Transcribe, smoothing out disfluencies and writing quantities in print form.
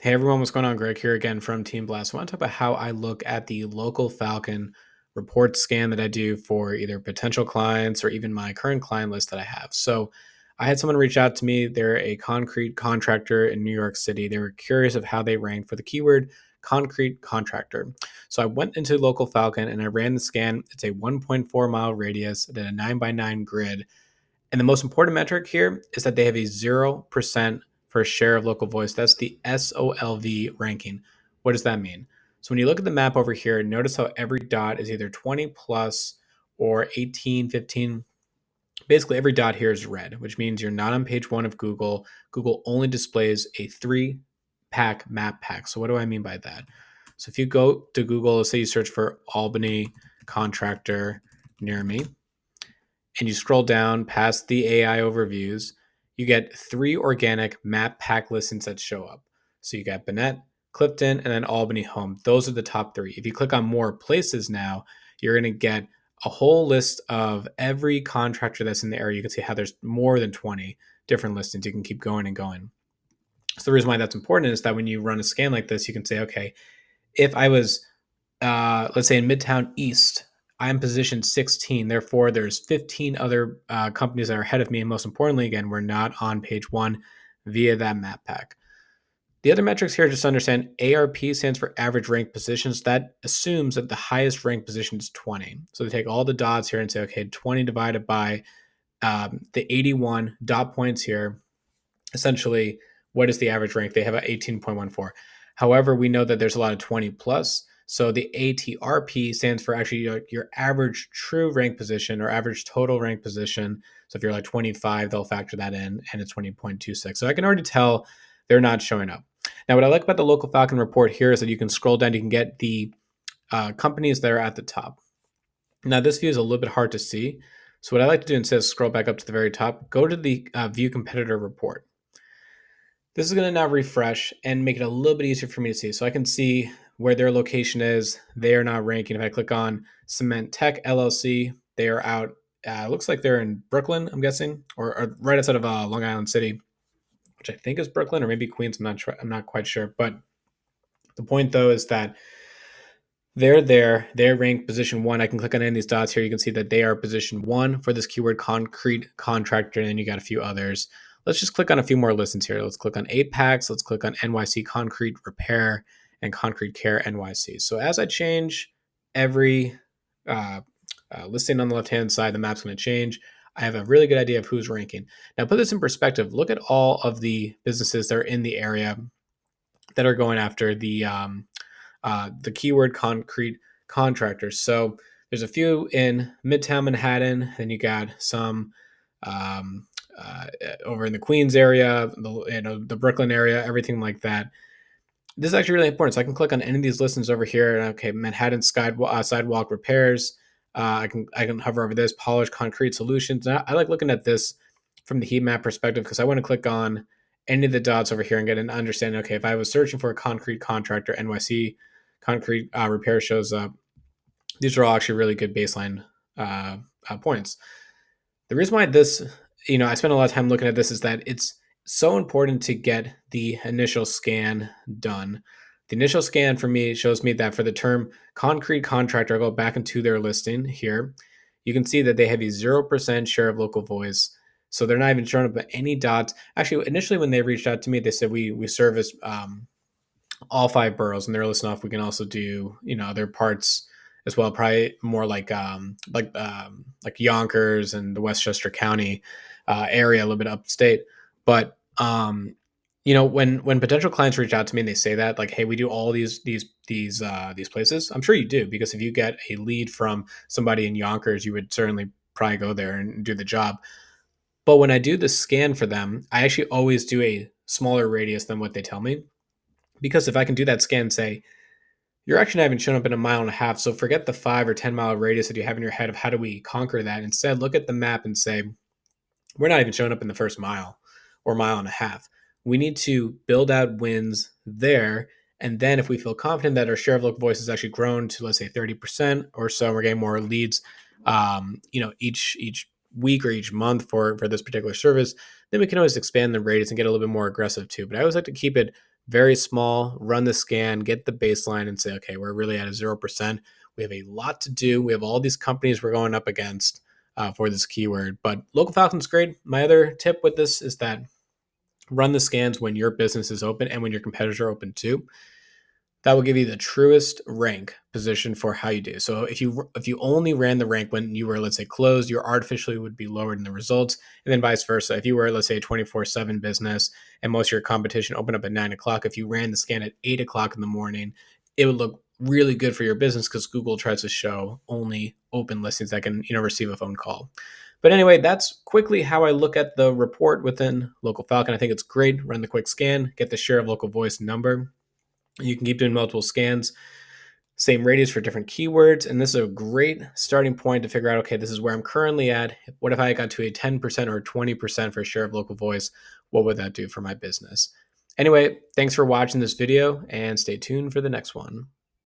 Hey everyone, what's going on? Greg here again from Team Blast. I want to talk about how I look at the local Falcon report scan that I do for either potential clients or even my current client list that I have. So I had someone reach out to me. They're a concrete contractor in New York City. They were curious of how they ranked for the keyword concrete contractor. So I went into local Falcon and I ran the scan. It's a 1.4 mile radius, I did a 9 by 9 grid. And the most important metric here is that they have a 0% for a share of local voice. That's the SoLV ranking. What does that mean? So when you look at the map over here, notice how every dot is either 20 plus or 18, 15. Basically, every dot here is red, which means you're not on page one of Google. Google only displays a 3-pack map pack. So what do I mean by that? So if you go to Google, let's say you search for Albany contractor near me, and you scroll down past the AI overviews, you get 3 organic map pack listings that show up. So you got Bennett, Clifton, and then Albany Home. Those are the top 3. If you click on more places now, you're going to get a whole list of every contractor that's in the area. You can see how there's more than 20 different listings. You can keep going and going. So the reason why that's important is that when you run a scan like this, you can say, okay, if I was, let's say in Midtown East, I'm position 16. Therefore, there's 15 other companies that are ahead of me. And most importantly, again, we're not on page one via that map pack. The other metrics here, just to understand, ARP stands for average ranked positions. That assumes that the highest ranked position is 20. So they take all the dots here and say, okay, 20 divided by the 81 dot points here. Essentially, what is the average rank? They have an 18.14. However, we know that there's a lot of 20 plus. So the ATRP stands for actually your average true rank position or average total rank position. So if you're like 25, they'll factor that in, and it's 20.26. So I can already tell they're not showing up. Now, what I like about the local Falcon report here is that you can scroll down, you can get the companies that are at the top. Now, this view is a little bit hard to see. So what I like to do instead is scroll back up to the very top, go to the view competitor report. This is going to now refresh and make it a little bit easier for me to see. So I can see where their location is. They are not ranking. If I click on Cement Tech LLC, they are out. Looks like they're in Brooklyn, I'm guessing, or right outside of Long Island City, which I think is Brooklyn or maybe Queens. I'm not quite sure. But the point though is that they're there. They're ranked position 1. I can click on any of these dots here. You can see that they are position 1 for this keyword concrete contractor, and then you got a few others. Let's just click on a few more listings here. Let's click on Apex. Let's click on NYC Concrete Repair and Concrete Care NYC. So as I change every listing on the left-hand side, the map's going to change. I have a really good idea of who's ranking. Now, put this in perspective. Look at all of the businesses that are in the area that are going after the keyword concrete contractors. So there's a few in Midtown Manhattan, and you got some over in the Queens area, the Brooklyn area, everything like that. This is actually really important. So I can click on any of these listings over here. Okay, Manhattan sidewalk repairs. I can hover over this polished concrete solutions. And I like looking at this from the heat map perspective because I want to click on any of the dots over here and get an understanding. Okay, if I was searching for a concrete contractor, NYC concrete repair shows up. These are all actually really good baseline points. The reason why this, I spent a lot of time looking at this is that it's so important to get the initial scan done. The initial scan for me shows me that for the term concrete contractor, I'll go back into their listing here. You can see that they have a 0% share of local voice. So they're not even showing up at any dots. Actually, initially when they reached out to me, they said we service all 5 boroughs, and they're listing off we can also do other parts as well, probably more like Yonkers and the Westchester County area, a little bit upstate. But when potential clients reach out to me and they say that, like, hey, we do all these places, I'm sure you do, because if you get a lead from somebody in Yonkers, you would certainly probably go there and do the job. But when I do the scan for them, I actually always do a smaller radius than what they tell me, because if I can do that scan and say, you're actually not even showing up in a mile and a half, so forget the 5 or 10 mile radius that you have in your head of how do we conquer that. Instead, look at the map and say, we're not even showing up in the first mile or mile and a half. We need to build out wins there. And then if we feel confident that our share of local voice has actually grown to, let's say, 30% or so, we're getting more leads, each week or each month for this particular service, then we can always expand the radius and get a little bit more aggressive too. But I always like to keep it very small, run the scan, get the baseline, and say, okay, we're really at a 0%. We have a lot to do. We have all these companies we're going up against for this keyword. But Local Falcon's great. My other tip with this is that run the scans when your business is open and when your competitors are open too. That will give you the truest rank position for how you do. So if you only ran the rank when you were, let's say, closed, your artificially would be lowered in the results, and then vice versa. If you were, let's say, a 24/7 business and most of your competition opened up at 9 o'clock, if you ran the scan at 8 o'clock in the morning, it would look really good for your business because Google tries to show only open listings that can receive a phone call. But anyway, that's quickly how I look at the report within Local Falcon. I think it's great. Run the quick scan, get the share of local voice number. You can keep doing multiple scans, same radius for different keywords. And this is a great starting point to figure out, okay, this is where I'm currently at. What if I got to a 10% or 20% for share of local voice? What would that do for my business? Anyway, thanks for watching this video and stay tuned for the next one.